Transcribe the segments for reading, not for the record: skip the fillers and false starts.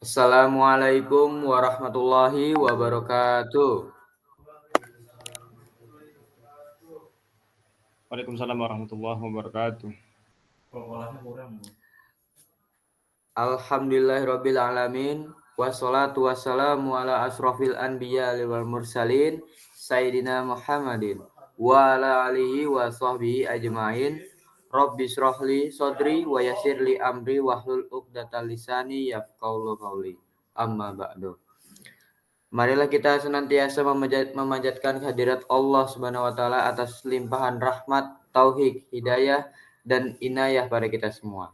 Assalamualaikum warahmatullahi wabarakatuh. Waalaikumsalam warahmatullahi wabarakatuh. Alhamdulillahirabbil alamin wassalatu wassalamu ala asrofil anbiya wal mursalin sayyidina Muhammadin wa ala alihi wa sahbihi ajmain. Rabbi shrahli sodri wa yassirli amri wahlul 'uqdatal lisani yafqahu qawli. Amma ba'du. Marilah kita senantiasa memanjatkan kehadirat Allah Subhanahu wa taala atas limpahan rahmat, tauhid, hidayah dan inayah pada kita semua.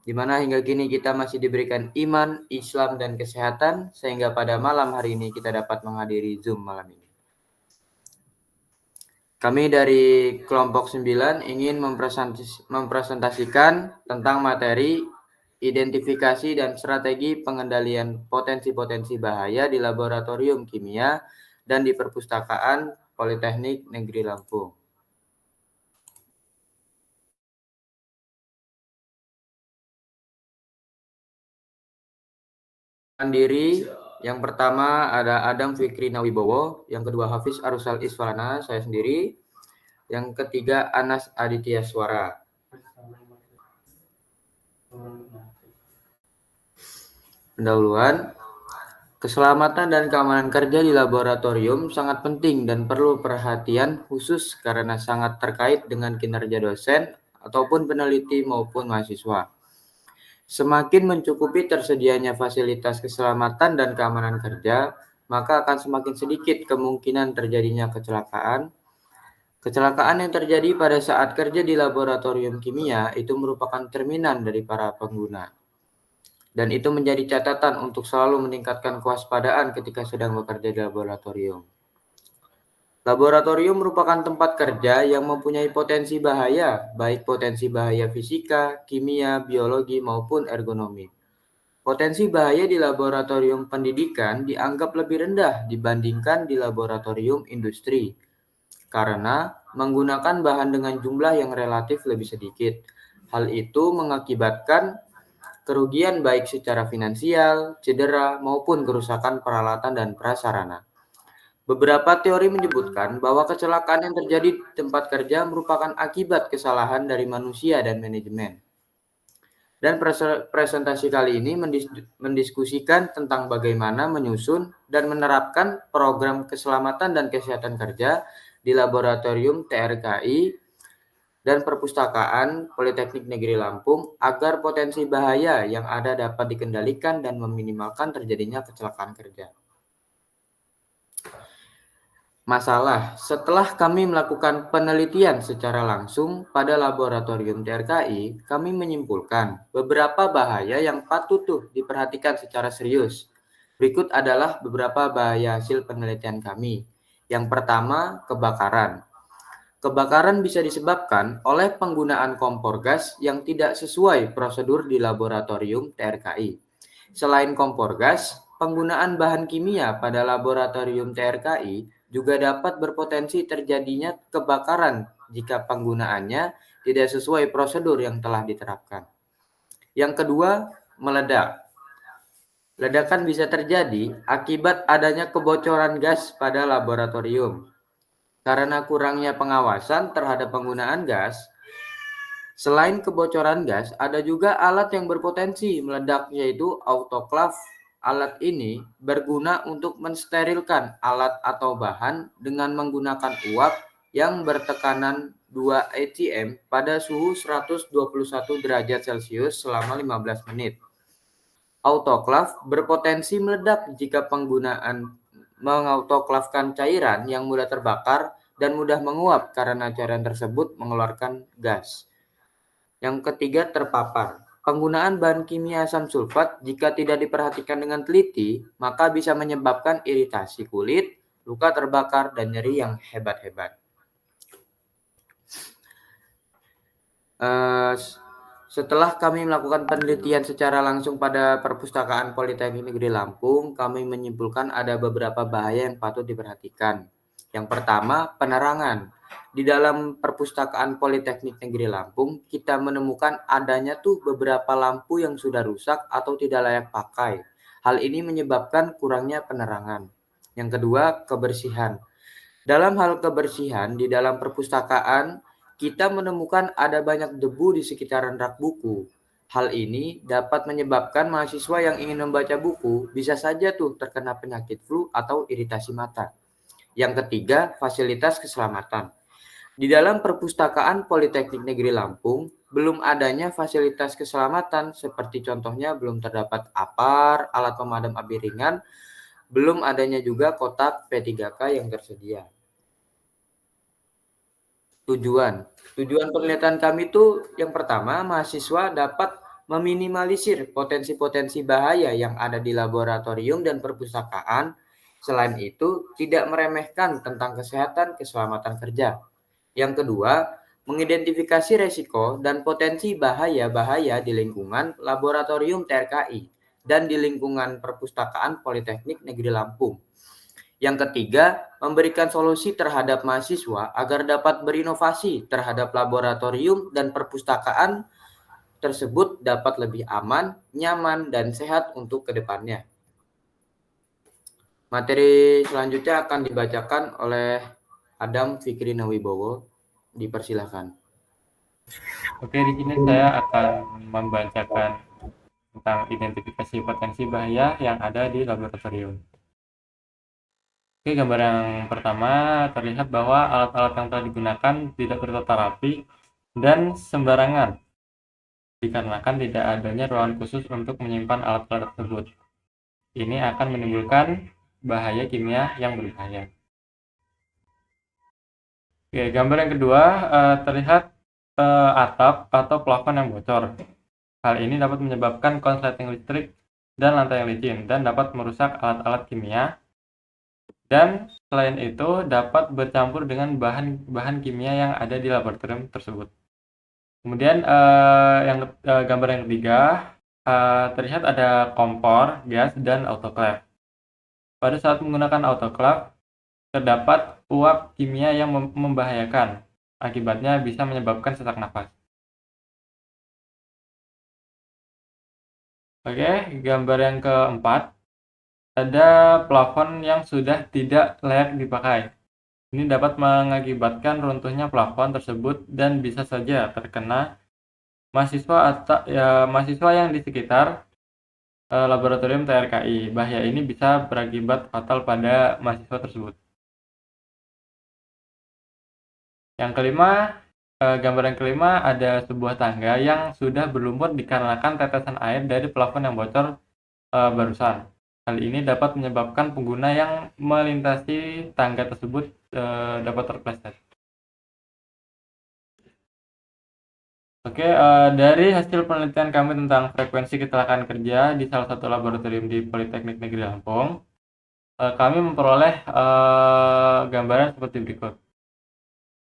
Di mana hingga kini kita masih diberikan iman, Islam dan kesehatan sehingga pada malam hari ini kita dapat menghadiri Zoom malam ini. Kami dari kelompok 9 ingin mempresentasikan tentang materi identifikasi dan strategi pengendalian potensi-potensi bahaya di laboratorium kimia dan di perpustakaan Politeknik Negeri Lampung. Diri yang pertama ada Adam Fikri Nawibowo, yang kedua Hafiz Arusal Isfalana, saya sendiri, yang ketiga Anas Aditya Suara. Pendahuluan, keselamatan dan keamanan kerja di laboratorium sangat penting dan perlu perhatian khusus karena sangat terkait dengan kinerja dosen ataupun peneliti maupun mahasiswa. Semakin mencukupi tersedianya fasilitas keselamatan dan keamanan kerja, maka akan semakin sedikit kemungkinan terjadinya kecelakaan. Kecelakaan yang terjadi pada saat kerja di laboratorium kimia itu merupakan cerminan dari para pengguna. Dan itu menjadi catatan untuk selalu meningkatkan kewaspadaan ketika sedang bekerja di laboratorium. Laboratorium merupakan tempat kerja yang mempunyai potensi bahaya, baik potensi bahaya fisika, kimia, biologi, maupun ergonomi. Potensi bahaya di laboratorium pendidikan dianggap lebih rendah dibandingkan di laboratorium industri, karena menggunakan bahan dengan jumlah yang relatif lebih sedikit. Hal itu mengakibatkan kerugian baik secara finansial, cedera, maupun kerusakan peralatan dan prasarana. Beberapa teori menyebutkan bahwa kecelakaan yang terjadi di tempat kerja merupakan akibat kesalahan dari manusia dan manajemen. Dan presentasi kali ini mendiskusikan tentang bagaimana menyusun dan menerapkan program keselamatan dan kesehatan kerja di laboratorium TRKI dan perpustakaan Politeknik Negeri Lampung agar potensi bahaya yang ada dapat dikendalikan dan meminimalkan terjadinya kecelakaan kerja. Masalah, setelah kami melakukan penelitian secara langsung pada laboratorium TRKI, kami menyimpulkan beberapa bahaya yang patut diperhatikan secara serius. Berikut adalah beberapa bahaya hasil penelitian kami. Yang pertama, kebakaran. Kebakaran bisa disebabkan oleh penggunaan kompor gas yang tidak sesuai prosedur di laboratorium TRKI. Selain kompor gas, penggunaan bahan kimia pada laboratorium TRKI juga dapat berpotensi terjadinya kebakaran jika penggunaannya tidak sesuai prosedur yang telah diterapkan. Yang kedua, meledak. Ledakan bisa terjadi akibat adanya kebocoran gas pada laboratorium. Karena kurangnya pengawasan terhadap penggunaan gas, selain kebocoran gas, ada juga alat yang berpotensi meledak, yaitu autoklaf. Alat ini berguna untuk mensterilkan alat atau bahan dengan menggunakan uap yang bertekanan 2 atm pada suhu 121 derajat Celcius selama 15 menit. Autoklaf berpotensi meledak jika penggunaan mengautoklafkan cairan yang mudah terbakar dan mudah menguap karena cairan tersebut mengeluarkan gas. Yang ketiga, terpapar. Penggunaan bahan kimia asam sulfat jika tidak diperhatikan dengan teliti, maka bisa menyebabkan iritasi kulit, luka terbakar, dan nyeri yang hebat-hebat. Setelah kami melakukan penelitian secara langsung pada perpustakaan Politeknik Negeri Lampung, kami menyimpulkan ada beberapa bahaya yang patut diperhatikan. Yang pertama, penerangan. Di dalam perpustakaan Politeknik Negeri Lampung, kita menemukan adanya beberapa lampu yang sudah rusak atau tidak layak pakai. Hal ini menyebabkan kurangnya penerangan. Yang kedua, kebersihan. Dalam hal kebersihan, di dalam perpustakaan, kita menemukan ada banyak debu di sekitaran rak buku. Hal ini dapat menyebabkan mahasiswa yang ingin membaca buku bisa saja tuh terkena penyakit flu atau iritasi mata. Yang ketiga, fasilitas keselamatan. Di dalam perpustakaan Politeknik Negeri Lampung, belum adanya fasilitas keselamatan seperti contohnya belum terdapat APAR, alat pemadam api ringan, belum adanya juga kotak P3K yang tersedia. Tujuan penelitian kami itu yang pertama, mahasiswa dapat meminimalisir potensi-potensi bahaya yang ada di laboratorium dan perpustakaan. Selain itu, tidak meremehkan tentang kesehatan keselamatan kerja. Yang kedua, mengidentifikasi resiko dan potensi bahaya-bahaya di lingkungan laboratorium TRKI dan di lingkungan perpustakaan Politeknik Negeri Lampung. Yang ketiga, memberikan solusi terhadap mahasiswa agar dapat berinovasi terhadap laboratorium dan perpustakaan tersebut dapat lebih aman, nyaman, dan sehat untuk kedepannya. Materi selanjutnya akan dibacakan oleh Adam Fikri Nawibowo. Dipersilakan. Oke, di sini saya akan membacakan tentang identifikasi potensi bahaya yang ada di laboratorium. Oke, gambar yang pertama terlihat bahwa alat-alat yang telah digunakan tidak tertata rapi dan sembarangan, dikarenakan tidak adanya ruangan khusus untuk menyimpan alat-alat tersebut. Ini akan menimbulkan bahaya kimia yang berbahaya. Oke, gambar yang kedua terlihat atap atau plafon yang bocor. Hal ini dapat menyebabkan konsleting listrik dan lantai yang licin dan dapat merusak alat-alat kimia. Dan selain itu dapat bercampur dengan bahan-bahan kimia yang ada di laboratorium tersebut. Kemudian gambar yang ketiga terlihat ada kompor, gas, dan autoclave. Pada saat menggunakan autoclave terdapat uap kimia yang membahayakan. Akibatnya bisa menyebabkan sesak nafas. Oke, gambar yang keempat ada plafon yang sudah tidak layak dipakai. Ini dapat mengakibatkan runtuhnya plafon tersebut dan bisa saja terkena mahasiswa yang di sekitar laboratorium TRKI. Bahaya ini bisa berakibat fatal pada mahasiswa tersebut. Yang kelima, gambar yang kelima ada sebuah tangga yang sudah berlumut dikarenakan tetesan air dari plafon yang bocor barusan. Hal ini dapat menyebabkan pengguna yang melintasi tangga tersebut dapat terpleset. Oke, dari hasil penelitian kami tentang frekuensi kecelakaan kerja di salah satu laboratorium di Politeknik Negeri Lampung, kami memperoleh gambaran seperti berikut.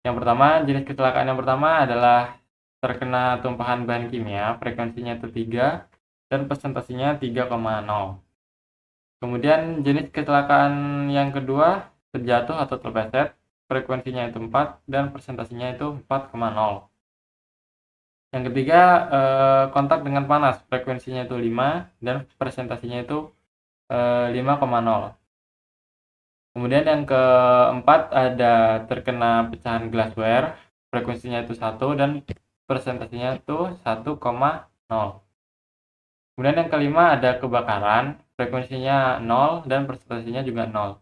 Yang pertama, jenis kecelakaan yang pertama adalah terkena tumpahan bahan kimia, frekuensinya itu 3 dan presentasinya 3,0. Kemudian jenis kecelakaan yang kedua, terjatuh atau terpleset, frekuensinya itu 4 dan presentasinya itu 4,0. Yang ketiga, kontak dengan panas, frekuensinya itu 5 dan presentasinya itu 5,0. Kemudian yang keempat ada terkena pecahan glassware, frekuensinya itu 1 dan presentasinya itu 1,0. Kemudian yang kelima ada kebakaran, frekuensinya 0 dan presentasinya juga 0.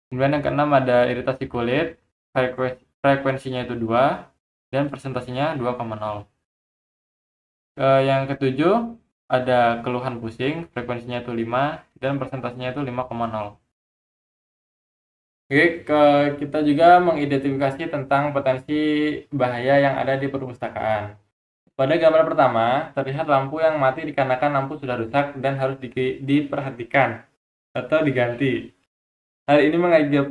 Kemudian yang keenam ada iritasi kulit, frekuensinya itu 2 dan presentasinya 2,0. Yang ketujuh ada keluhan pusing, frekuensinya itu 5 dan presentasinya itu 5,0. Oke, kita juga mengidentifikasi tentang potensi bahaya yang ada di perpustakaan. Pada gambar pertama, terlihat lampu yang mati dikarenakan lampu sudah rusak dan harus diperhatikan atau diganti. Hal ini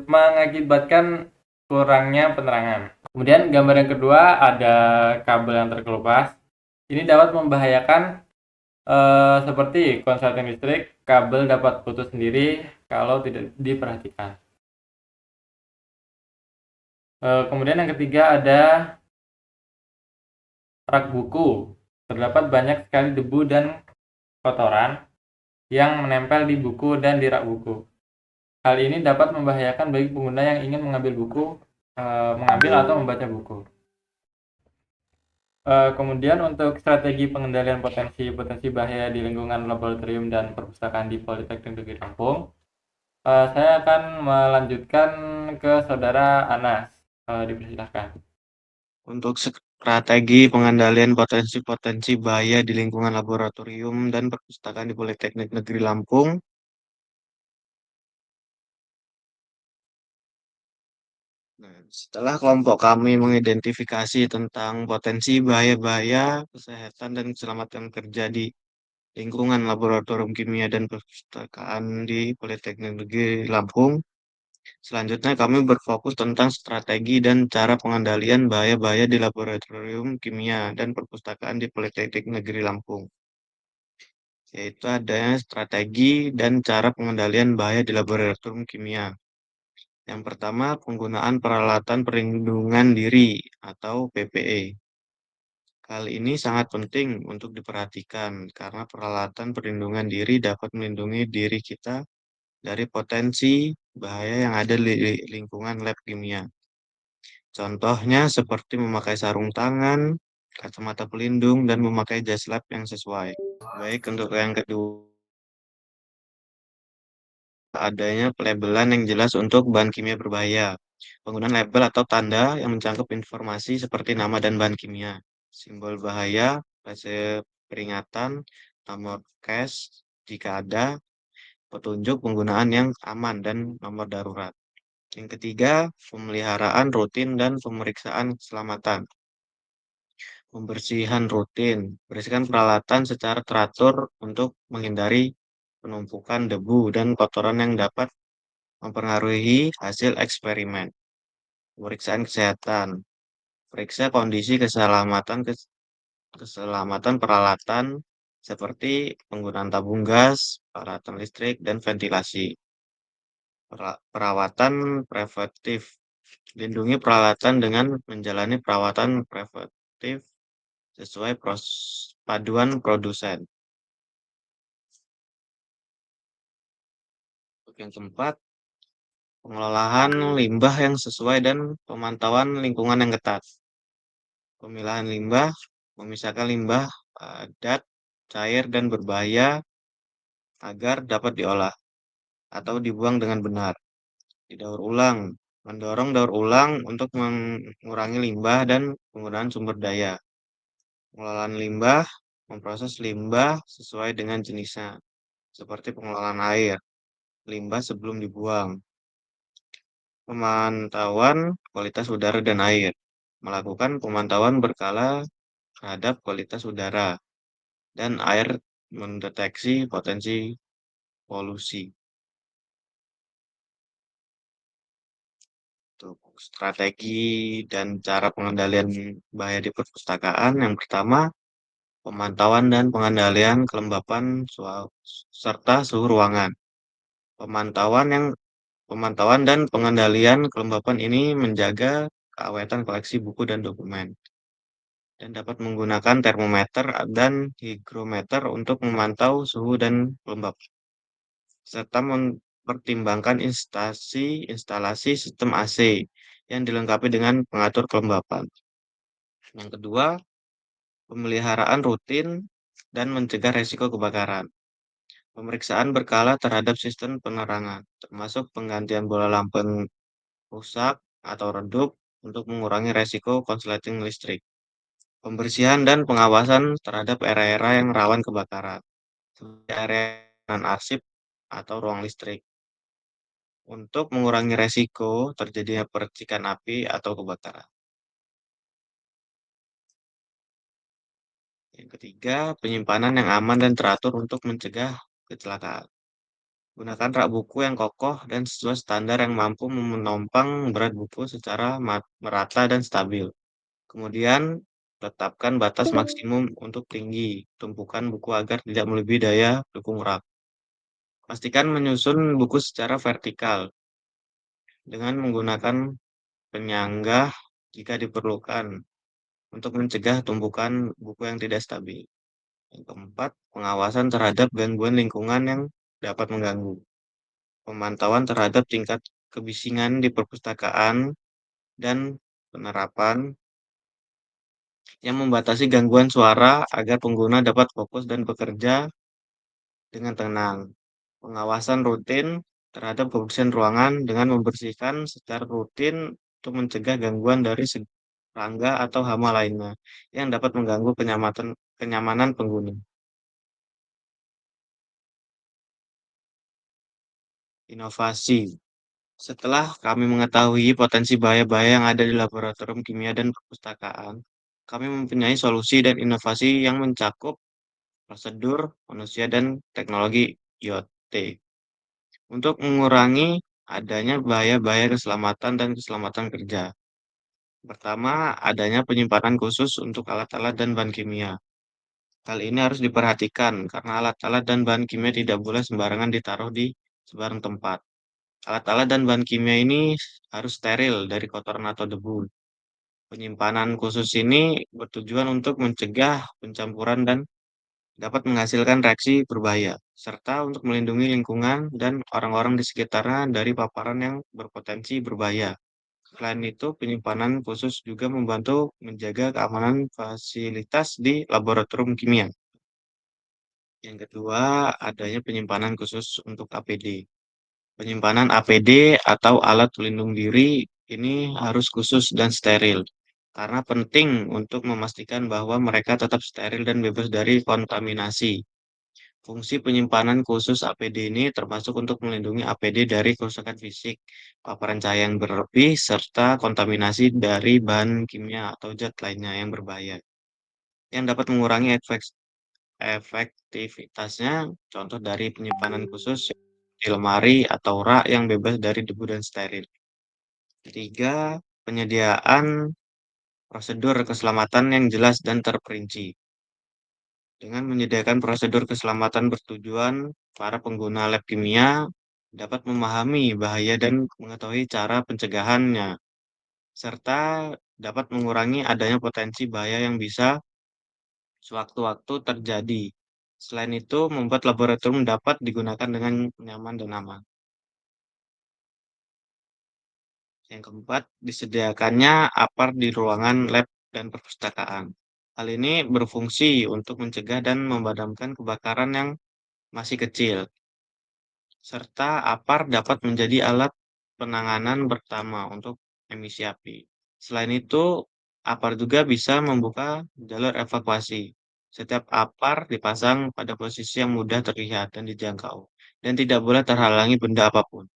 mengakibatkan kurangnya penerangan. Kemudian gambar yang kedua ada kabel yang terkelupas. Ini dapat membahayakan seperti konsleting listrik, kabel dapat putus sendiri kalau tidak diperhatikan. Kemudian yang ketiga ada rak buku. Terdapat banyak sekali debu dan kotoran. yang menempel di buku dan di rak buku. Hal ini dapat membahayakan bagi pengguna yang ingin mengambil atau membaca buku. Kemudian untuk strategi pengendalian potensi bahaya di lingkungan laboratorium dan perpustakaan di Politeknik Negeri Lampung, saya akan melanjutkan ke Saudara Anas. Dipersilahkan. Untuk strategi pengendalian potensi-potensi bahaya di lingkungan laboratorium dan perpustakaan di Politeknik Negeri Lampung, nah, setelah kelompok kami mengidentifikasi tentang potensi bahaya-bahaya kesehatan dan keselamatan kerja di lingkungan laboratorium kimia dan perpustakaan di Politeknik Negeri Lampung, selanjutnya kami berfokus tentang strategi dan cara pengendalian bahaya-bahaya di laboratorium kimia dan perpustakaan di Politeknik Negeri Lampung, yaitu adanya strategi dan cara pengendalian bahaya di laboratorium kimia. Yang pertama, penggunaan peralatan perlindungan diri atau PPE. Hal ini sangat penting untuk diperhatikan karena peralatan perlindungan diri dapat melindungi diri kita dari potensi bahaya yang ada di lingkungan lab kimia. Contohnya seperti memakai sarung tangan, kacamata pelindung, dan memakai jas lab yang sesuai. Baik, untuk yang kedua, adanya pelabelan yang jelas untuk bahan kimia berbahaya. Penggunaan label atau tanda yang mencangkup informasi seperti nama dan bahan kimia, simbol bahaya, frase peringatan, nomor cache jika ada, petunjuk penggunaan yang aman, dan nomor darurat. Yang ketiga, pemeliharaan rutin dan pemeriksaan keselamatan. Pembersihan rutin, bersihkan peralatan secara teratur untuk menghindari penumpukan debu dan kotoran yang dapat mempengaruhi hasil eksperimen. Pemeriksaan kesehatan, periksa kondisi keselamatan peralatan seperti penggunaan tabung gas, peralatan listrik, dan ventilasi. Perawatan preventif, lindungi peralatan dengan menjalani perawatan preventif sesuai paduan produsen. Untuk yang keempat, pengelolaan limbah yang sesuai dan pemantauan lingkungan yang ketat. Pemilahan limbah, memisahkan limbah padat, cair, dan berbahaya agar dapat diolah atau dibuang dengan benar. Didaur ulang, mendorong daur ulang untuk mengurangi limbah dan penggunaan sumber daya. Pengelolaan limbah, memproses limbah sesuai dengan jenisnya, seperti pengelolaan air, limbah sebelum dibuang. Pemantauan kualitas udara dan air, melakukan pemantauan berkala terhadap kualitas udara dan air, mendeteksi potensi polusi. Untuk strategi dan cara pengendalian bahaya di perpustakaan, yang pertama, pemantauan dan pengendalian kelembapan serta suhu ruangan. Pemantauan dan pengendalian kelembapan ini menjaga keawetan koleksi buku dan dokumen, dan dapat menggunakan termometer dan higrometer untuk memantau suhu dan kelembapan, serta mempertimbangkan instalasi sistem AC yang dilengkapi dengan pengatur kelembapan. Yang kedua, pemeliharaan rutin dan mencegah risiko kebakaran. Pemeriksaan berkala terhadap sistem penerangan, termasuk penggantian bola lampu yang rusak atau redup untuk mengurangi risiko konsleting listrik. Pembersihan dan pengawasan terhadap area-area yang rawan kebakaran, seperti area non-arsip atau ruang listrik, untuk mengurangi risiko terjadinya percikan api atau kebakaran. Yang ketiga, penyimpanan yang aman dan teratur untuk mencegah kecelakaan. Gunakan rak buku yang kokoh dan sesuai standar yang mampu menopang berat buku secara merata dan stabil. Kemudian, tetapkan batas maksimum untuk tinggi tumpukan buku agar tidak melebihi daya dukung rak. Pastikan menyusun buku secara vertikal dengan menggunakan penyanggah jika diperlukan untuk mencegah tumpukan buku yang tidak stabil. Yang keempat, pengawasan terhadap gangguan lingkungan yang dapat mengganggu. Pemantauan terhadap tingkat kebisingan di perpustakaan dan penerapan yang membatasi gangguan suara agar pengguna dapat fokus dan bekerja dengan tenang. Pengawasan rutin terhadap kebersihan ruangan dengan membersihkan secara rutin untuk mencegah gangguan dari serangga atau hama lainnya yang dapat mengganggu kenyamanan pengguna. Inovasi. Setelah kami mengetahui potensi bahaya-bahaya yang ada di laboratorium kimia dan perpustakaan, kami mempunyai solusi dan inovasi yang mencakup prosedur, manusia, dan teknologi IoT untuk mengurangi adanya bahaya-bahaya keselamatan dan keselamatan kerja. Pertama, adanya penyimpanan khusus untuk alat-alat dan bahan kimia. Hal ini harus diperhatikan karena alat-alat dan bahan kimia tidak boleh sembarangan ditaruh di sembarang tempat. Alat-alat dan bahan kimia ini harus steril dari kotoran atau debu. Penyimpanan khusus ini bertujuan untuk mencegah pencampuran dan dapat menghasilkan reaksi berbahaya, serta untuk melindungi lingkungan dan orang-orang di sekitarnya dari paparan yang berpotensi berbahaya. Selain itu, penyimpanan khusus juga membantu menjaga keamanan fasilitas di laboratorium kimia. Yang kedua, adanya penyimpanan khusus untuk APD. Penyimpanan APD atau alat pelindung diri ini harus khusus dan steril, karena penting untuk memastikan bahwa mereka tetap steril dan bebas dari kontaminasi. Fungsi penyimpanan khusus APD ini termasuk untuk melindungi APD dari kerusakan fisik, paparan cahaya yang berlebih, serta kontaminasi dari bahan kimia atau zat lainnya yang berbahaya, yang dapat mengurangi efektivitasnya. Contoh dari penyimpanan khusus di lemari atau rak yang bebas dari debu dan steril. Ketiga, penyediaan prosedur keselamatan yang jelas dan terperinci. Dengan menyediakan prosedur keselamatan bertujuan, para pengguna lab kimia dapat memahami bahaya dan mengetahui cara pencegahannya, serta dapat mengurangi adanya potensi bahaya yang bisa sewaktu-waktu terjadi. Selain itu, membuat laboratorium dapat digunakan dengan nyaman dan aman. Yang keempat, disediakannya APAR di ruangan lab dan perpustakaan. Hal ini berfungsi untuk mencegah dan memadamkan kebakaran yang masih kecil, serta APAR dapat menjadi alat penanganan pertama untuk emisi api. Selain itu, APAR juga bisa membuka jalur evakuasi. Setiap APAR dipasang pada posisi yang mudah terlihat dan dijangkau, dan tidak boleh terhalangi benda apapun.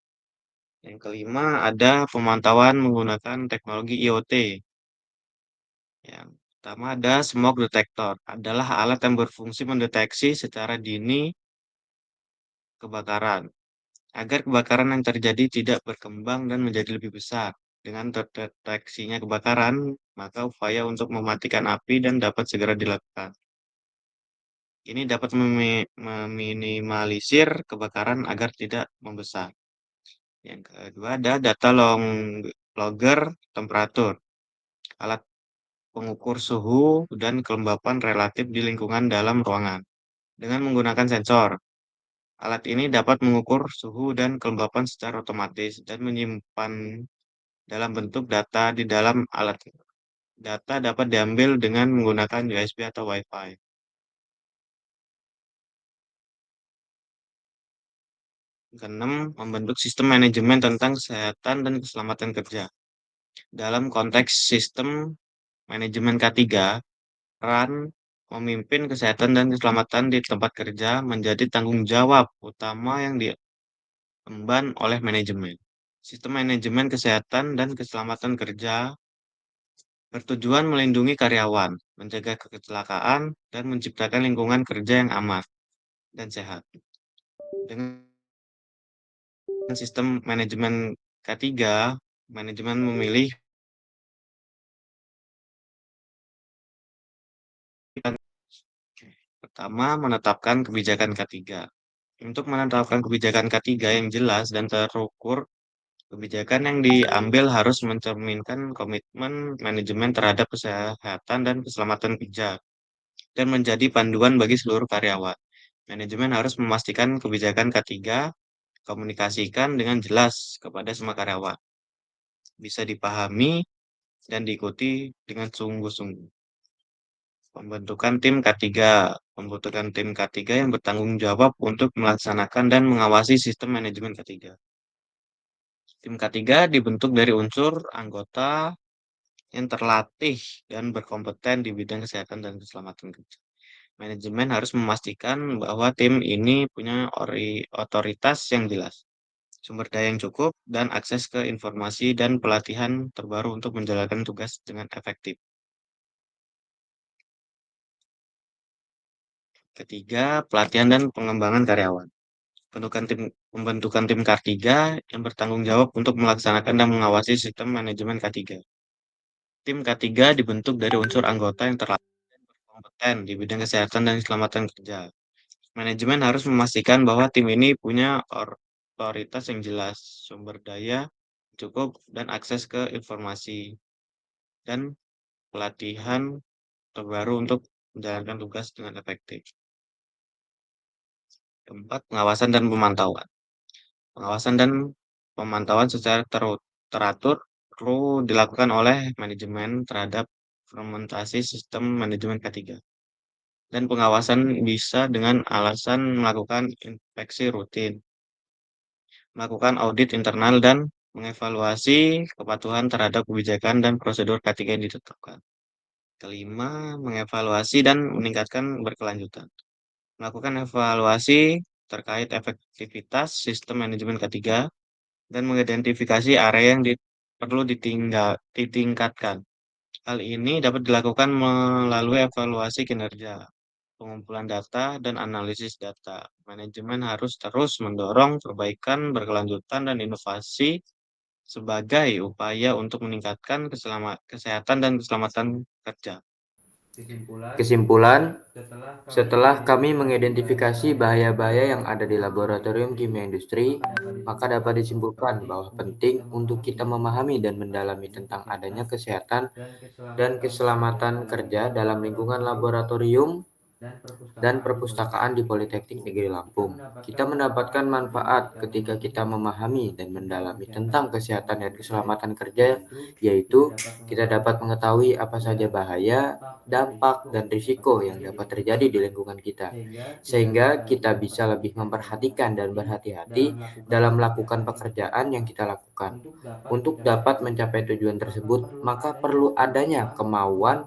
Yang kelima, ada pemantauan menggunakan teknologi IoT. Yang pertama ada smoke detector, adalah alat yang berfungsi mendeteksi secara dini kebakaran, agar kebakaran yang terjadi tidak berkembang dan menjadi lebih besar. Dengan terdeteksinya kebakaran, maka upaya untuk mematikan api dan dapat segera dilakukan. Ini dapat meminimalisir kebakaran agar tidak membesar. Yang kedua ada data logger temperatur, alat pengukur suhu dan kelembapan relatif di lingkungan dalam ruangan. Dengan menggunakan sensor, alat ini dapat mengukur suhu dan kelembapan secara otomatis dan menyimpan dalam bentuk data di dalam alat. Data dapat diambil dengan menggunakan USB atau Wi-Fi. Keenam, membentuk sistem manajemen tentang kesehatan dan keselamatan kerja. Dalam konteks sistem manajemen K3, peran memimpin kesehatan dan keselamatan di tempat kerja menjadi tanggung jawab utama yang diemban oleh manajemen. Sistem manajemen kesehatan dan keselamatan kerja bertujuan melindungi karyawan, mencegah kecelakaan, dan menciptakan lingkungan kerja yang aman dan sehat. Dengan sistem manajemen K3, manajemen memilih pertama menetapkan kebijakan K3. Untuk menetapkan kebijakan K3 yang jelas dan terukur, kebijakan yang diambil harus mencerminkan komitmen manajemen terhadap kesehatan dan keselamatan kerja. dan menjadi panduan bagi seluruh karyawan. Manajemen harus memastikan kebijakan K3 komunikasikan dengan jelas kepada semua karyawan, bisa dipahami dan diikuti dengan sungguh-sungguh. Pembentukan tim K3 yang bertanggung jawab untuk melaksanakan dan mengawasi sistem manajemen K3. Tim K3 dibentuk dari unsur anggota yang terlatih dan berkompeten di bidang kesehatan dan keselamatan kerja. Manajemen harus memastikan bahwa tim ini punya otoritas yang jelas, sumber daya yang cukup, dan akses ke informasi dan pelatihan terbaru untuk menjalankan tugas dengan efektif. Ketiga, pelatihan dan pengembangan karyawan. Pembentukan tim K3 yang bertanggung jawab untuk melaksanakan dan mengawasi sistem manajemen K3. Tim K3 dibentuk dari unsur anggota yang terlatih dan berkompeten di bidang kesehatan dan keselamatan kerja. Manajemen harus memastikan bahwa tim ini punya otoritas yang jelas, sumber daya cukup, dan akses ke informasi dan pelatihan terbaru untuk menjalankan tugas dengan efektif. Keempat, pengawasan dan pemantauan. Pengawasan dan pemantauan secara teratur perlu dilakukan oleh manajemen terhadap implementasi sistem manajemen K3. Dan pengawasan bisa dengan alasan melakukan inspeksi rutin, melakukan audit internal, dan mengevaluasi kepatuhan terhadap kebijakan dan prosedur K3 yang ditetapkan. Kelima, mengevaluasi dan meningkatkan berkelanjutan. Melakukan evaluasi terkait efektivitas sistem manajemen K3 dan mengidentifikasi area yang perlu ditingkatkan. Hal ini dapat dilakukan melalui evaluasi kinerja, pengumpulan data, dan analisis data. Manajemen harus terus mendorong perbaikan berkelanjutan dan inovasi sebagai upaya untuk meningkatkan kesehatan dan keselamatan kerja. Kesimpulan, setelah kami mengidentifikasi bahaya-bahaya yang ada di laboratorium kimia industri, maka dapat disimpulkan bahwa penting untuk kita memahami dan mendalami tentang adanya kesehatan dan keselamatan kerja dalam lingkungan laboratorium dan perpustakaan di Politeknik Negeri Lampung. Kita mendapatkan manfaat ketika kita memahami dan mendalami tentang kesehatan dan keselamatan kerja, yaitu kita dapat mengetahui apa saja bahaya, dampak, dan risiko yang dapat terjadi di lingkungan kita, sehingga kita bisa lebih memperhatikan dan berhati-hati dalam melakukan pekerjaan yang kita lakukan. Untuk dapat mencapai tujuan tersebut, maka perlu adanya kemampuan,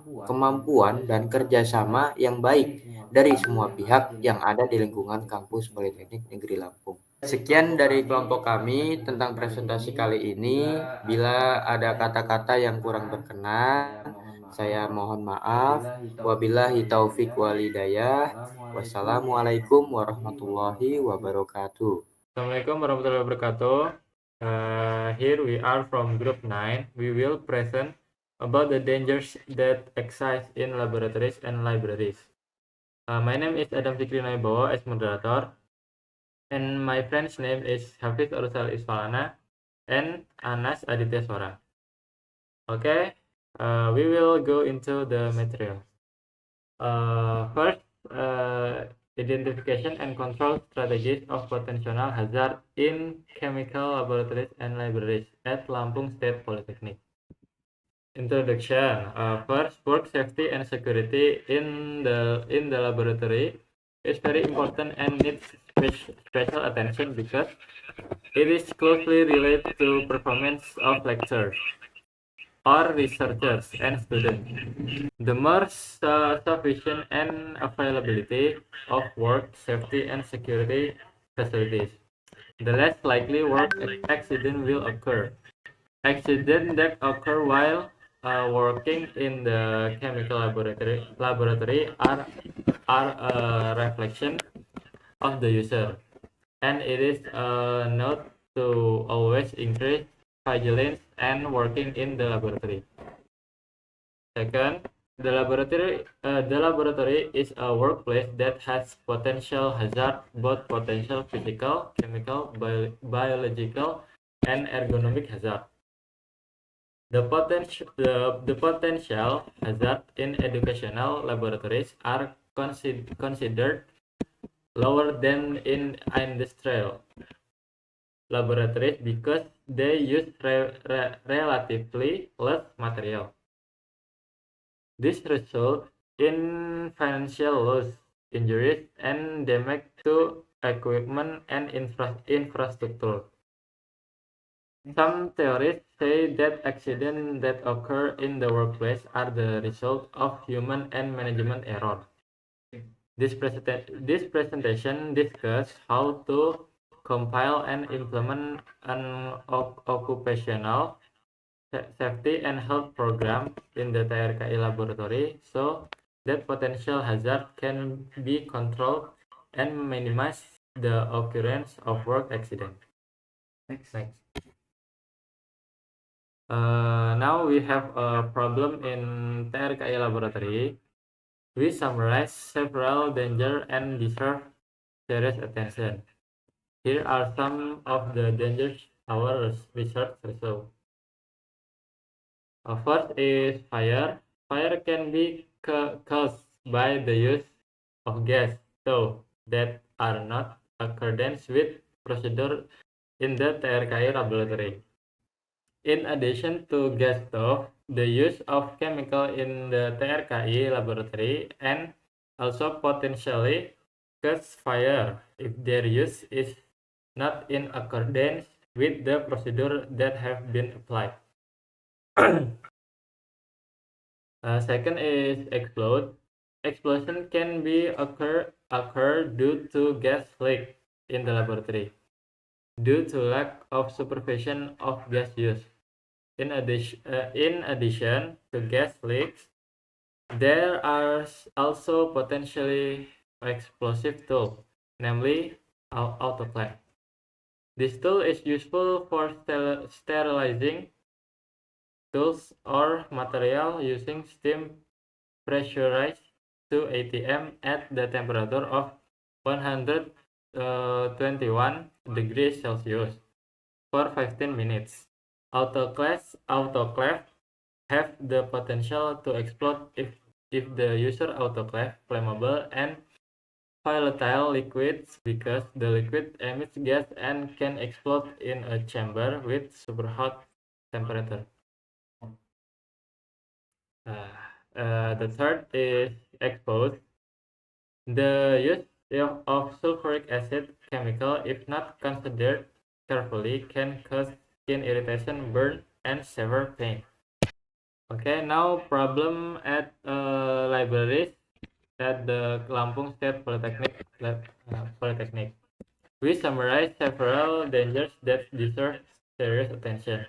dan kerjasama yang baik dari semua pihak yang ada di lingkungan kampus Politeknik Negeri Lampung. Sekian dari kelompok kami tentang presentasi kali ini. Bila ada kata-kata yang kurang berkenan, saya mohon maaf. Wabillahi taufik walhidayah. Wassalamualaikum warahmatullahi wabarakatuh. Assalamualaikum warahmatullahi wabarakatuh. Here we are from group 9. We will present about the dangers that exist in laboratories and libraries. My name is Adam Fikri Naibowo as moderator, and my friend's name is Hafiz Arsal Isfalana and Anas Aditya Sora. Okay, we will go into the material. First, identification and control strategies of potential hazard in chemical laboratories and libraries at Lampung State Polytechnic. Introduction. First, work safety and security in the laboratory is very important and needs special attention because it is closely related to performance of lecturers or researchers and students. The more sufficient and availability of work safety and security facilities, the less likely work accident will occur. Accidents that occur while working in the chemical laboratory are a reflection of the user, and it is a note to always increase vigilance and working in the laboratory. Second, the laboratory is a workplace that has potential hazard, both potential physical, chemical, biological, and ergonomic hazard. The potential hazard in educational laboratories are considered lower than in industrial laboratories because they use relatively less material. This results in financial loss, injuries, and damage to equipment and infrastructure. Some theorists say that accidents that occur in the workplace are the result of human and management error. This presentation discusses how to compile and implement an occupational safety and health program in the TRKI laboratory so that potential hazard can be controlled and minimize the occurrence of work accident. Next. Now we have a problem in TRKI laboratory. We summarize several dangers and deserve serious attention. Here are some of the dangers our research revealed. First is fire. Fire can be caused by the use of gas stove that are not accordance with procedure in the TRKI laboratory. In addition to gas stove, the use of chemical in the TRKI laboratory and also potentially cause fire if their use is not in accordance with the procedure that have been applied. Second is explode. Explosion can be occur due to gas leak in the laboratory due to lack of supervision of gas use. In addition to gas leaks, there are also potentially explosive tools, namely autoclave. This tool is useful for sterilizing tools or material using steam pressurized to ATM at the temperature of 121 degrees Celsius for 15 minutes. Autoclaves have the potential to explode if the user autoclave flammable and volatile liquids because the liquid emits gas and can explode in a chamber with super hot temperature. The third is exposed. The use of sulfuric acid chemical, if not considered carefully, can cause skin irritation, burn, and severe pain. Okay, now problem at libraries at the Lampung State Polytechnic. We summarize several dangers that deserve serious attention.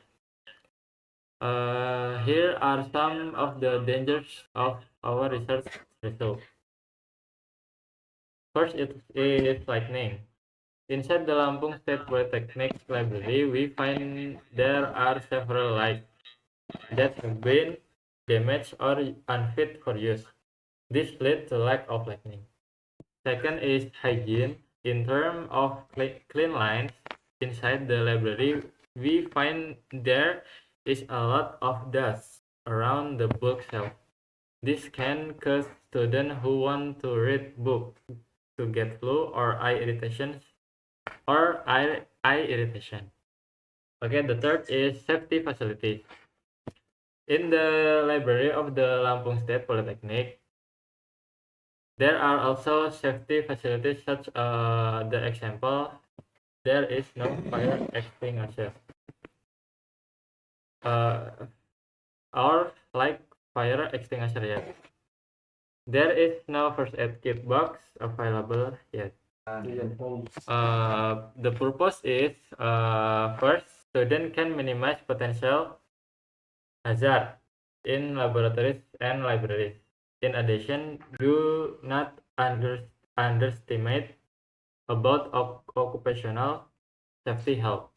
Here are some of the dangers of our research result. First, it is lightning. Inside the Lampung State Polytechnic Library, we find there are several lights that have been damaged or unfit for use. This leads to lack of lighting. Second is hygiene. In terms of clean lines inside the library, we find there is a lot of dust around the bookshelf. This can cause students who want to read books to get flu or eye irritation. Okay, the third is safety facilities. In the library of the Lampung State Polytechnic, there are also safety facilities such the example, there is no fire extinguisher. Or like fire extinguisher yet. There is no first aid kit box available yet. The purpose is first, student can minimize potential hazard in laboratories and libraries. In addition, do not underestimate about occupational safety health.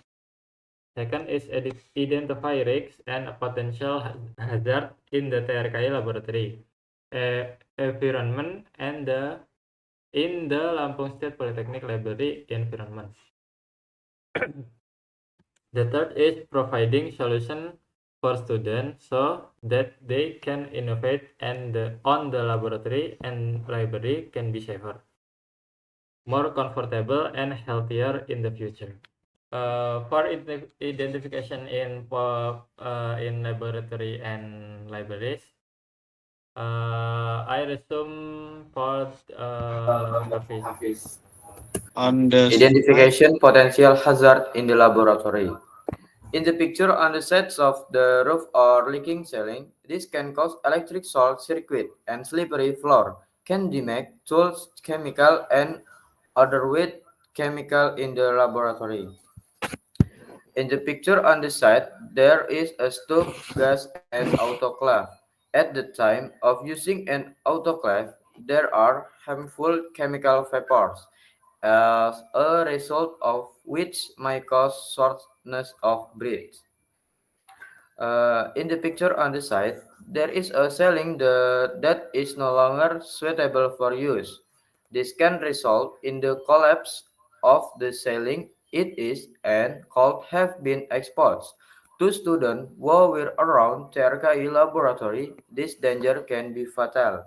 Second is identify risks and potential hazard in the TRKI laboratory, environment, and in the Lampung State Polytechnic Library environment. The third is providing solution for students so that they can innovate and on the laboratory and library can be safer, more comfortable and healthier in the future. For identification in laboratory and libraries, I resume for Hafiz. Hafiz. On the slide, Identification potential hazard in the laboratory. In the picture on the sides of the roof or leaking ceiling, this can cause electric short circuit and slippery floor, can damage tools, chemical, and other weight chemical in the laboratory. In the picture on the side, there is a stove, gas, and autoclave. At the time of using an autoclave, there are harmful chemical vapors, as a result of which may cause shortness of breath. In the picture on the side, there is a ceiling that is no longer suitable for use. This can result in the collapse of the ceiling it is and could have been exposed. To students who were around TRKI laboratory, this danger can be fatal.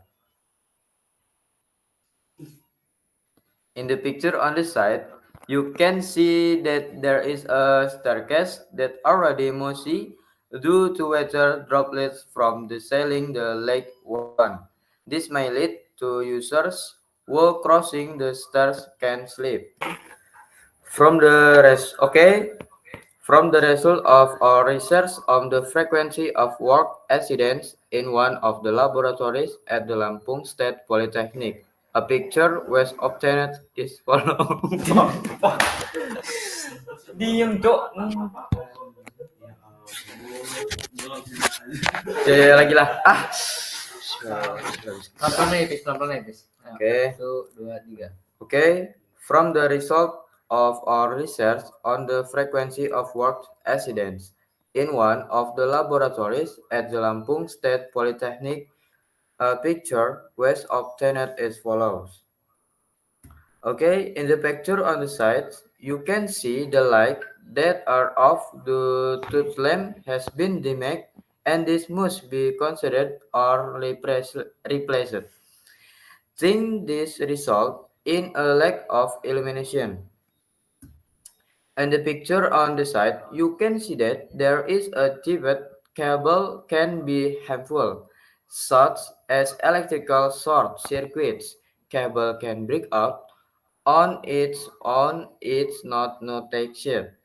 In the picture on the side, you can see that there is a staircase that already messy due to water droplets from the ceiling the lake one. This may lead to users who crossing the stairs can slip. From the result of our research on the frequency of work accidents in one of the laboratories at the Lampung State Polytechnic, a picture was obtained is follow. Diem, Cok. Ya, lagi lah. Nonton epis. Oke. 1, 2, 3. Okay, from the result of our research on the frequency of work accidents in one of the laboratories at the Lampung State Polytechnic, a picture was obtained as follows. Okay, in the picture on the side, you can see the light that are of the tooth lamp has been damaged and this must be considered or replaced. Think this result in a lack of illumination. In the picture on the side, you can see that there is a pivot cable can be harmful, such as electrical short circuits. Cable can break out on its own. It's not notation.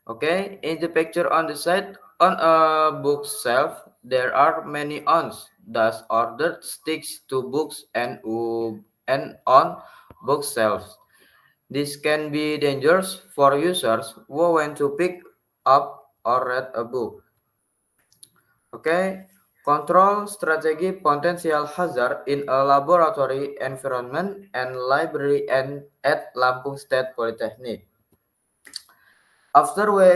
Okay, in the picture on the side, on a bookshelf, there are many ons, thus ordered sticks to books and on bookshelves. This can be dangerous for users who want to pick up or read a book. Okay, control strategy potential hazard in a laboratory environment and library and at Lampung State Polytechnic. After we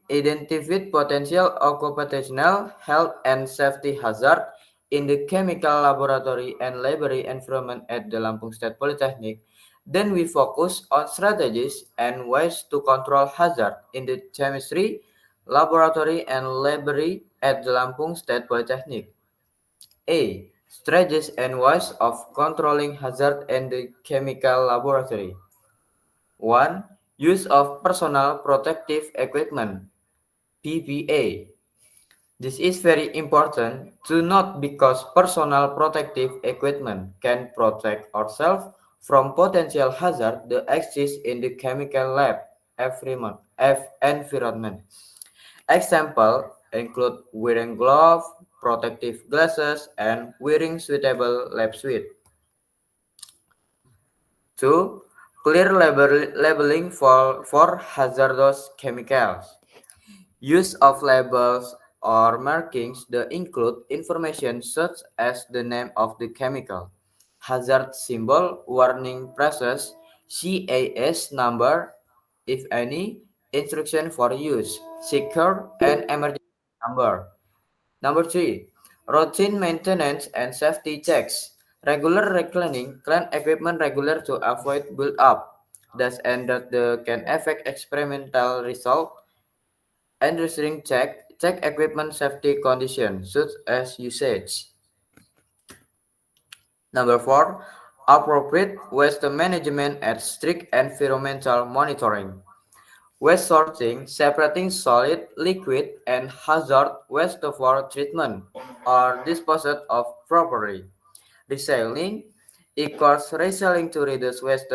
identified potential occupational health and safety hazard in the chemical laboratory and library environment at the Lampung State Polytechnic, then we focus on strategies and ways to control hazard in the chemistry laboratory and library at the Lampung State Polytechnic. A. Strategies and ways of controlling hazard in the chemical laboratory. 1. Use of personal protective equipment, PPE. This is very important to note because personal protective equipment can protect ourselves from potential hazard that exist in the chemical lab environment. Example include wearing gloves, protective glasses, and wearing suitable lab suit. 2. Clear labeling for hazardous chemicals. Use of labels or markings that include information such as the name of the chemical, hazard symbol, warning process, CAS number, if any, instruction for use, secure, and emergency number. Number 3. Routine maintenance and safety checks. Regular cleaning equipment regular to avoid build-up, dust and that can affect experimental result. Engineering check equipment safety conditions such as usage. Number 4, appropriate waste management and strict environmental monitoring. Waste sorting, separating solid, liquid, and hazard waste for treatment or disposal of properly. Recycling equals recycling to reduce waste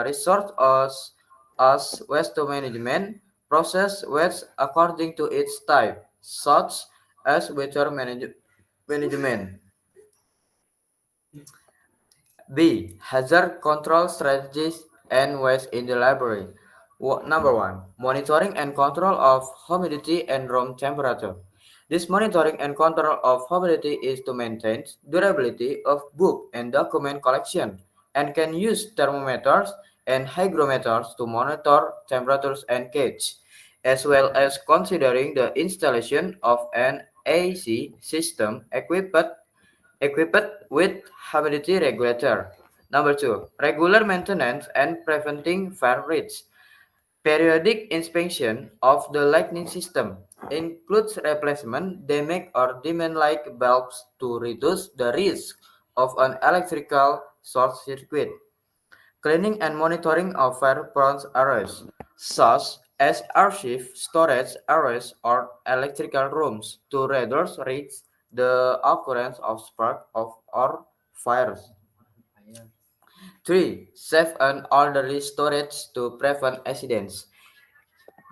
resource as waste management, process waste according to its type, such as water management. B. Hazard control strategies and waste in the library. Number 1. Monitoring and control of humidity and room temperature. This monitoring and control of humidity is to maintain durability of book and document collection and can use thermometers and hygrometers to monitor temperatures and gauge, as well as considering the installation of an AC system equipped with humidity regulator. Number 2, regular maintenance and preventing fire risks. Periodic inspection of the lighting system includes replacement damaged or demand-like bulbs to reduce the risk of an electrical short circuit. Cleaning and monitoring of fire-prone areas, such as archive, storage areas, or electrical rooms, to reduce risks the occurrence of spark of or fires. 3. Safe and orderly storage to prevent accidents.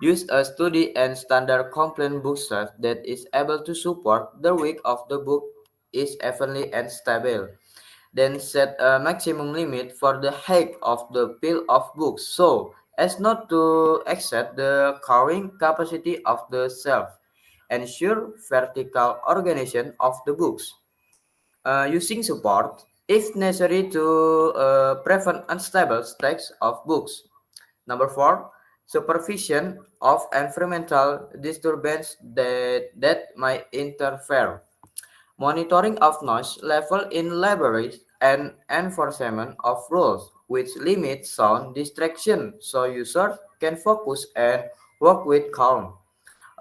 Use a steady and standard compliant bookshelf that is able to support the weight of the book is evenly and stable. Then set a maximum limit for the height of the pile of books so as not to exceed the carrying capacity of the shelf. Ensure vertical organization of the books. Using support if necessary to prevent unstable stacks of books. Number 4, supervision of environmental disturbance that might interfere. Monitoring of noise level in libraries and enforcement of rules which limit sound distraction so users can focus and work with calm.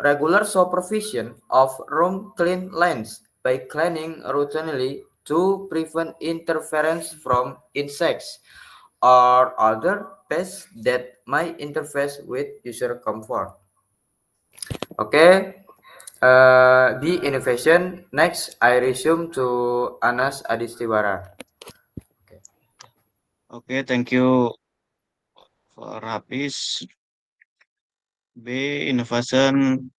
Regular supervision of room cleanliness by cleaning routinely to prevent interference from insects or other pests that might interfere with user comfort. Okay, the innovation. Next, I resume to Anas Adistiwara. Okay, thank you for Hafiz. B. Innovation.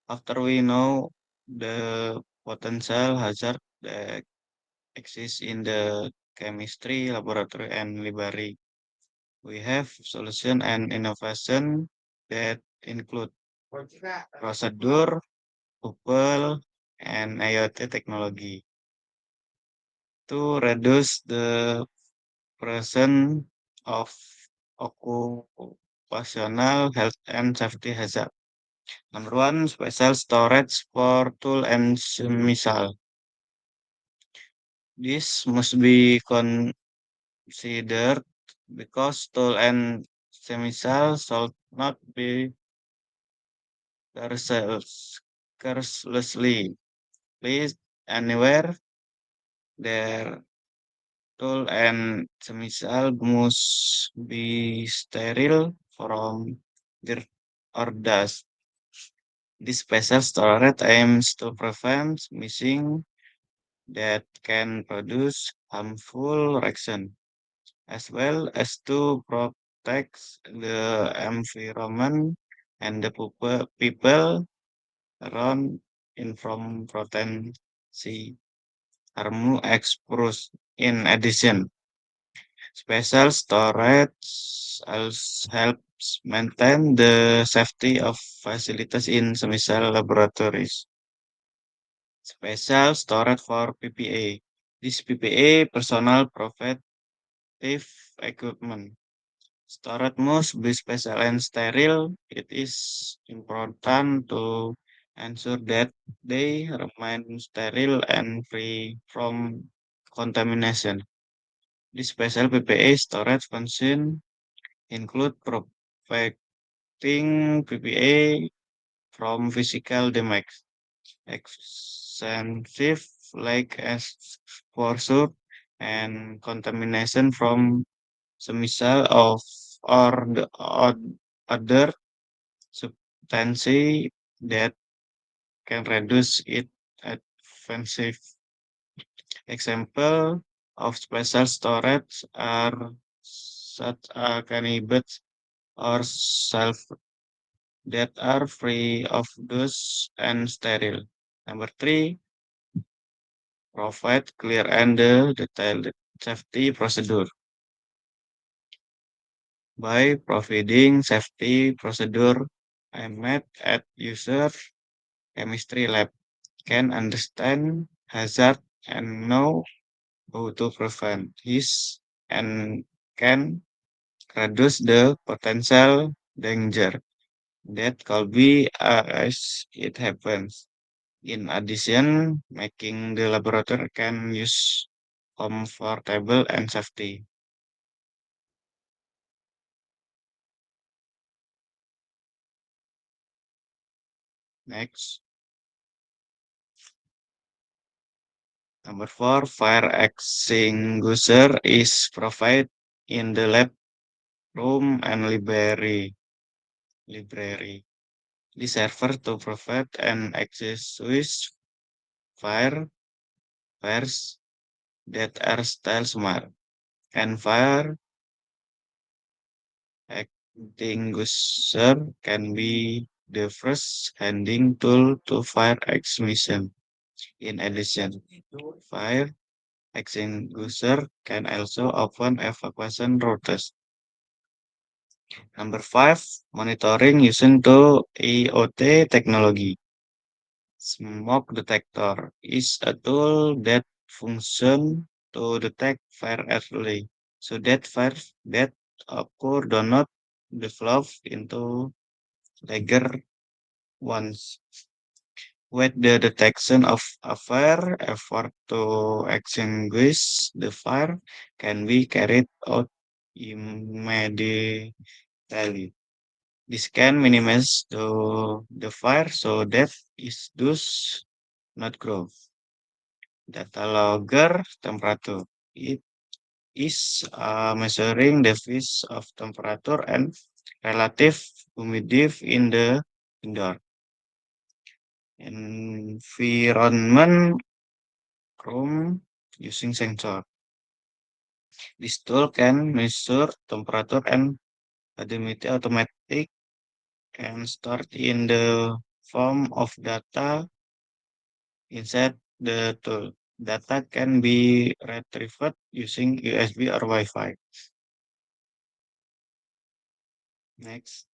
After we know the potential hazard that exists in the chemistry laboratory and library, we have solution and innovation that include procedure, people, and IoT technology to reduce the presence of occupational health and safety hazard. Number one, special storage for tool and missile. This must be considered because tool and missile should not be carelessly placed anywhere. Their tool and missile must be sterile from dirt or dust. This special storage aims to prevent missing that can produce harmful reaction, as well as to protect the environment and the people around in from potency harmful exposure. In addition, special storage also helps maintain the safety of facilities in semisal laboratories. Special storage for PPA. This PPA personal protective equipment. Storage must be special and sterile. It is important to ensure that they remain sterile and free from contamination. This special PPA storage function include protecting PPA from physical damage, extensive like exposure and contamination from semisal of or the other substance that can reduce it offensive. Example of special storage are such as cannabis or self that are free of dust and sterile. Number three, provide clear and detailed safety procedure. By providing safety procedure aimed at user chemistry lab can understand hazard and know how to prevent his and can reduce the potential danger that could be as it happens. In addition, making the laboratory can use comfortable and safety. Next, number four, fire extinguisher is provided in the lab room and library. The server to provide an extinguish fires that are still smart and fire extinguisher can be the first handing tool to fire extinguishing. In addition, fire extinguisher can also open evacuation routes. Number five, monitoring using the IoT technology. Smoke detector is a tool that functions to detect fire early, so that fires that occur do not develop into larger ones. With the detection of a fire, effort to extinguish the fire can be carried out immediately. This can minimize the fire so that it does not grow. Data logger temperature. It is measuring the device of temperature and relative humidity in the indoor environment room using sensor. This tool can measure temperature and humidity automatic and stored in the form of data inside the tool. Data can be retrieved using USB or Wi-Fi. Next,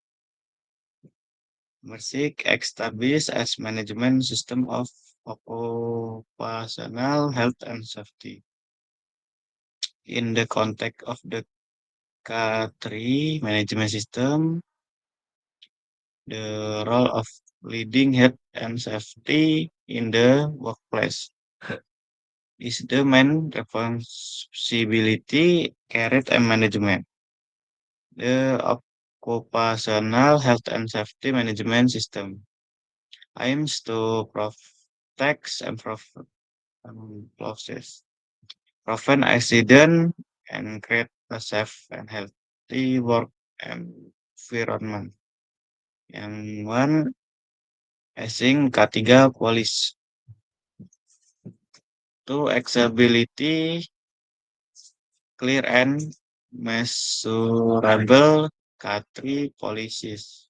Mersik established as management system of occupational health and safety. In the context of the K3 management system, the role of leading health and safety in the workplace is the main responsibility carried and management. The occupational health and safety management system aims to protect and process, prevent accident and create a safe and healthy work environment. Yang one, asing K3 polis. Two, accessibility, clear and measurable K3 policies.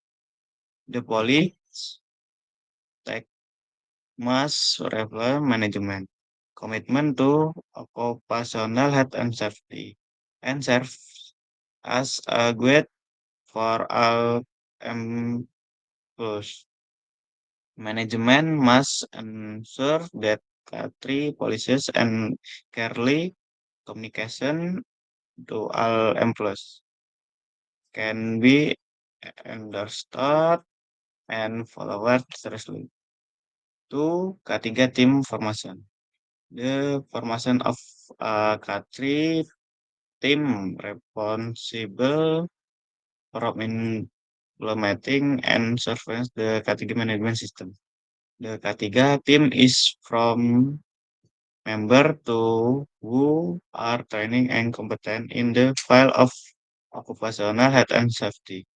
The police take mass level management, commitment to occupational health and safety, and serve as a guide for all employees. Management must ensure that K3 policies and clearly communication to all employees can be understood and followed seriously. Two, K3 team formation. The formation of a K3 team responsible for implementing and surveillance the K3 management system. The K3 team is from member to who are training and competent in the field of occupational health and safety.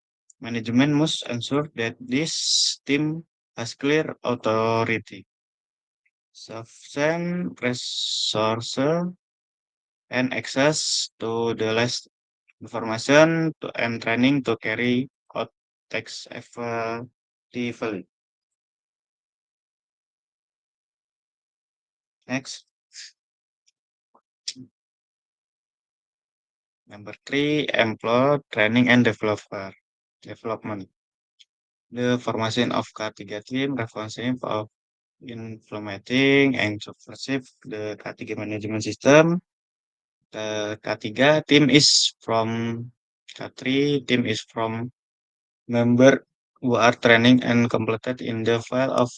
Management must ensure that this team has clear authority, sufficient resources, and access to the latest information and training to carry out tasks effectively. Next, number 3, employee training and development. The formation of K3 team responsible of implementing and supervise the K3 management system. The K3 team is from K3 team is from member who are training and completed in the field of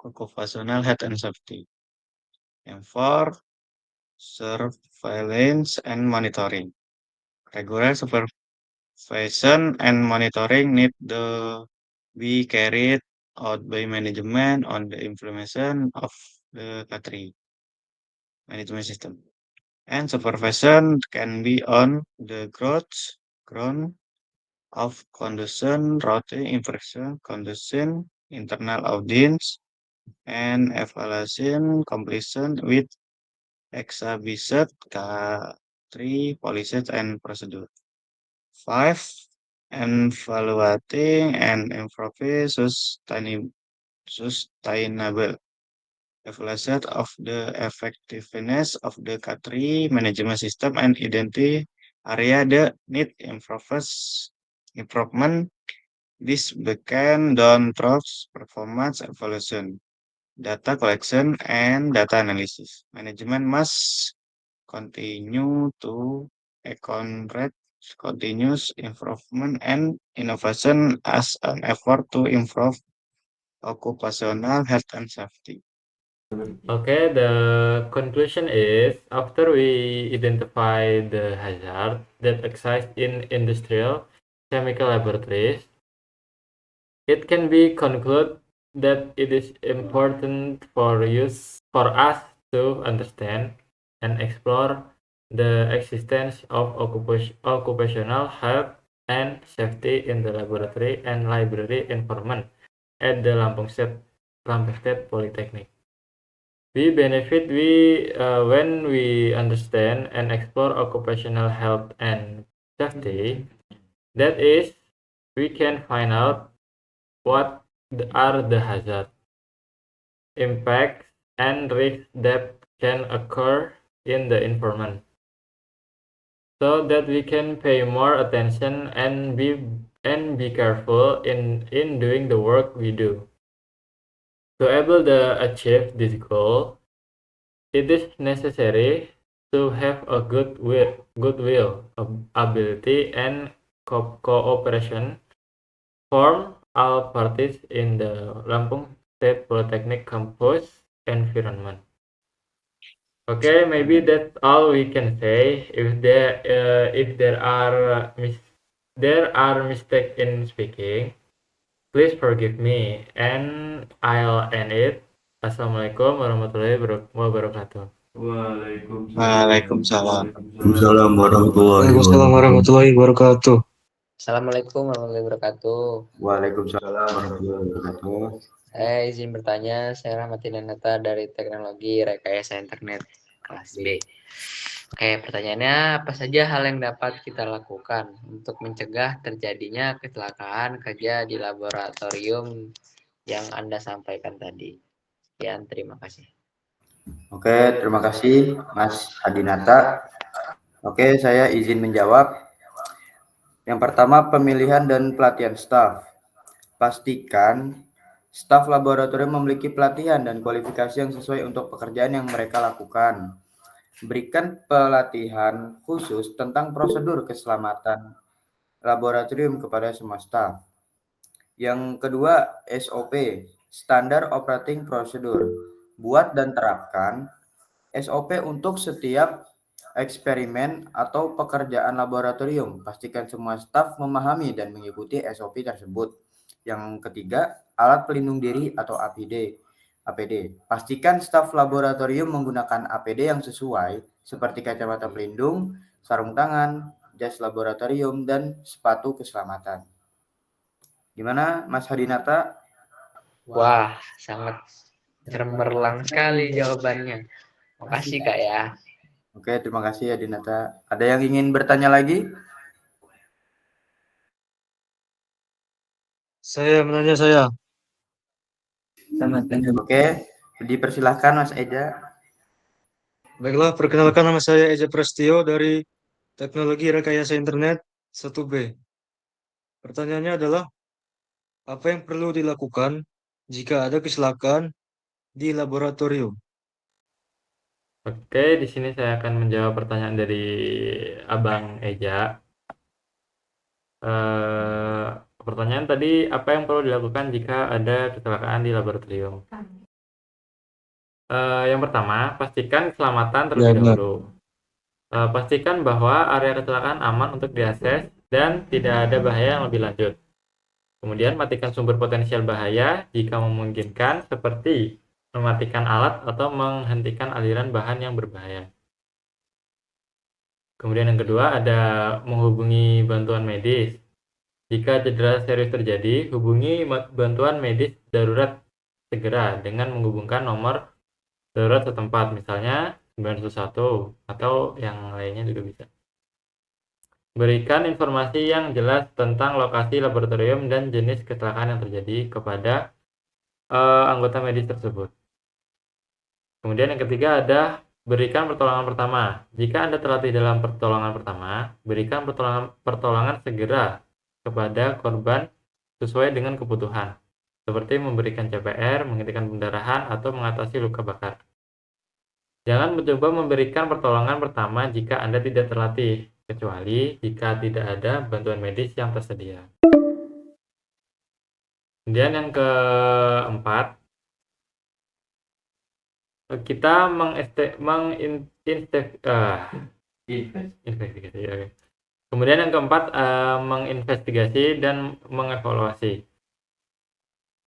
occupational health and safety. And 4, surveillance and monitoring. Regular supervision and monitoring need to be carried out by management on the implementation of the K3 management system. And supervision can be on the ground of conduction, routine inspection, conduction, internal audits, and evaluation completion with exhibited K3 policies and procedure. 5. Evaluating and improving sustainable evaluation of the effectiveness of the K3 management system and identify area that need improvement. This began done through performance evaluation, data collection, and data analysis. Management must continue to encourage continuous improvement and innovation as an effort to improve occupational health and safety. Okay, the conclusion is after we identify the hazard that exist in industrial chemical laboratories, it can be concluded that it is important for us to understand and explore the existence of occupational health and safety in the laboratory and library environment at the Lampung State Polytechnic. We benefit when we understand and explore occupational health and safety. That is, we can find out what are the hazards, impacts, and risks that can occur in the environment, so that we can pay more attention and be careful in doing the work we do. To able to achieve this goal, it is necessary to have a goodwill, ability, and cooperation from all parties in the Lampung State Polytechnic campus environment. Okay, maybe that's all we can say. If there are mistakes in speaking, please forgive me, and I'll end it. Assalamualaikum warahmatullahi wabarakatuh. Waalaikumsalam. Waalaikumsalam warahmatullahi Waalaikumsalam warahmatullahi wabarakatuh. Assalamualaikum warahmatullahi wabarakatuh. Waalaikumsalam warahmatullahi wabarakatuh. Saya izin bertanya, saya Rahmatin Nata dari Teknologi Rekayasa Internet kelas B. Oke, pertanyaannya apa saja hal yang dapat kita lakukan untuk mencegah terjadinya kecelakaan kerja di laboratorium yang Anda sampaikan tadi? Sekian, terima kasih. Oke, terima kasih Mas Adinata. Oke, saya izin menjawab. Yang pertama, pemilihan dan pelatihan staf. Pastikan staf laboratorium memiliki pelatihan dan kualifikasi yang sesuai untuk pekerjaan yang mereka lakukan. Berikan pelatihan khusus tentang prosedur keselamatan laboratorium kepada semua staf. Yang kedua, SOP, Standard Operating Procedure. Buat dan terapkan SOP untuk setiap eksperimen atau pekerjaan laboratorium. Pastikan semua staf memahami dan mengikuti SOP tersebut. Yang ketiga, alat pelindung diri atau APD. Pastikan staf laboratorium menggunakan APD yang sesuai seperti kacamata pelindung, sarung tangan, jas laboratorium, dan sepatu keselamatan. Gimana Mas Hadinata? Wah, sangat cemerlang sekali jawabannya. Makasih Kak ya. Oke, terima kasih Hadinata. Ada yang ingin bertanya lagi? Saya menanya saya. Oke, dipersilahkan Mas Eja. Baiklah, perkenalkan nama saya Eja Prastio dari Teknologi Rekayasa Internet 1B. Pertanyaannya adalah, apa yang perlu dilakukan jika ada kecelakaan di laboratorium? Oke, di sini saya akan menjawab pertanyaan dari Abang Eja. Pertanyaan tadi, apa yang perlu dilakukan jika ada kecelakaan di laboratorium? Yang pertama, pastikan keselamatan terlebih benar. dahulu. Pastikan bahwa area kecelakaan aman untuk diakses dan tidak ada bahaya yang lebih lanjut. Kemudian matikan sumber potensial bahaya jika memungkinkan, seperti mematikan alat atau menghentikan aliran bahan yang berbahaya. Kemudian yang kedua ada menghubungi bantuan medis. Jika cedera serius terjadi, hubungi bantuan medis darurat segera dengan menghubungkan nomor darurat setempat, misalnya 911 atau yang lainnya juga bisa. Berikan informasi yang jelas tentang lokasi laboratorium dan jenis kecelakaan yang terjadi kepada anggota medis tersebut. Kemudian yang ketiga ada berikan pertolongan pertama. Jika Anda terlatih dalam pertolongan pertama, berikan pertolongan segera kepada korban sesuai dengan kebutuhan, seperti memberikan CPR, menghentikan pendarahan, atau mengatasi luka bakar. Jangan mencoba memberikan pertolongan pertama jika Anda tidak terlatih, kecuali jika tidak ada bantuan medis yang tersedia. Kemudian yang keempat, kita investigasi. Okay. Kemudian yang keempat, menginvestigasi dan mengevaluasi.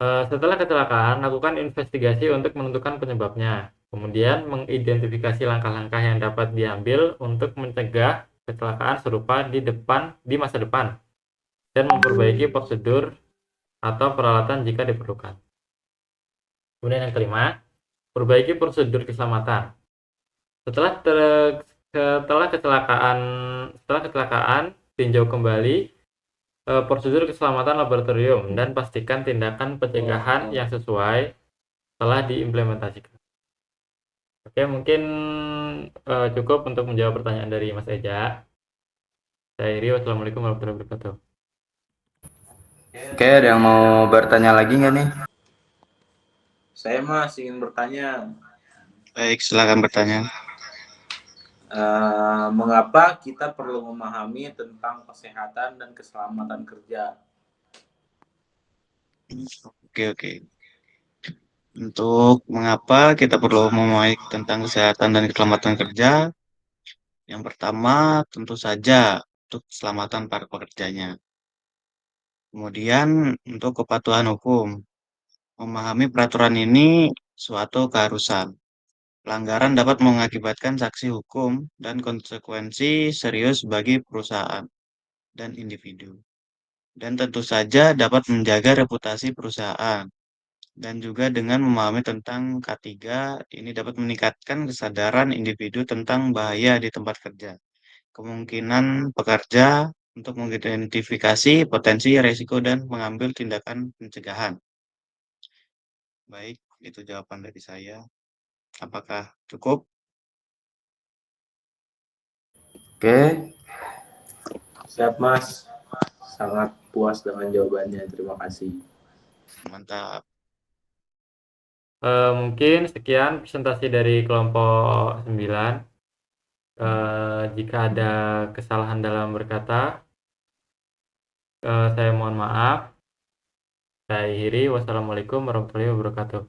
Setelah kecelakaan, lakukan investigasi untuk menentukan penyebabnya. Kemudian mengidentifikasi langkah-langkah yang dapat diambil untuk mencegah kecelakaan serupa di masa depan dan memperbaiki prosedur atau peralatan jika diperlukan. Kemudian yang kelima, perbaiki prosedur keselamatan. Setelah kecelakaan, tinjau kembali prosedur keselamatan laboratorium dan pastikan tindakan pencegahan yang sesuai telah diimplementasikan. Oke, mungkin cukup untuk menjawab pertanyaan dari Mas Eja. Saya Iri, wassalamualaikum warahmatullahi wabarakatuh. Oke, ada yang mau bertanya lagi nggak nih? Saya masih ingin bertanya, Baik, silakan bertanya. mengapa kita perlu memahami tentang kesehatan dan keselamatan kerja? Oke. Untuk mengapa kita perlu memahami tentang kesehatan dan keselamatan kerja, yang pertama tentu saja untuk keselamatan para pekerjanya. Kemudian untuk kepatuhan hukum, memahami peraturan ini suatu keharusan. Pelanggaran dapat mengakibatkan sanksi hukum dan konsekuensi serius bagi perusahaan dan individu. Dan tentu saja dapat menjaga reputasi perusahaan. Dan juga dengan memahami tentang K3, ini dapat meningkatkan kesadaran individu tentang bahaya di tempat kerja. Kemungkinan pekerja untuk mengidentifikasi potensi risiko dan mengambil tindakan pencegahan. Baik, itu jawaban dari saya. Apakah cukup? Oke, Siap Mas, sangat puas dengan jawabannya. Terima kasih. Mantap. Mungkin sekian presentasi dari kelompok 9. Jika ada kesalahan dalam berkata, saya mohon maaf. Saya akhiri. Wassalamualaikum warahmatullahi wabarakatuh.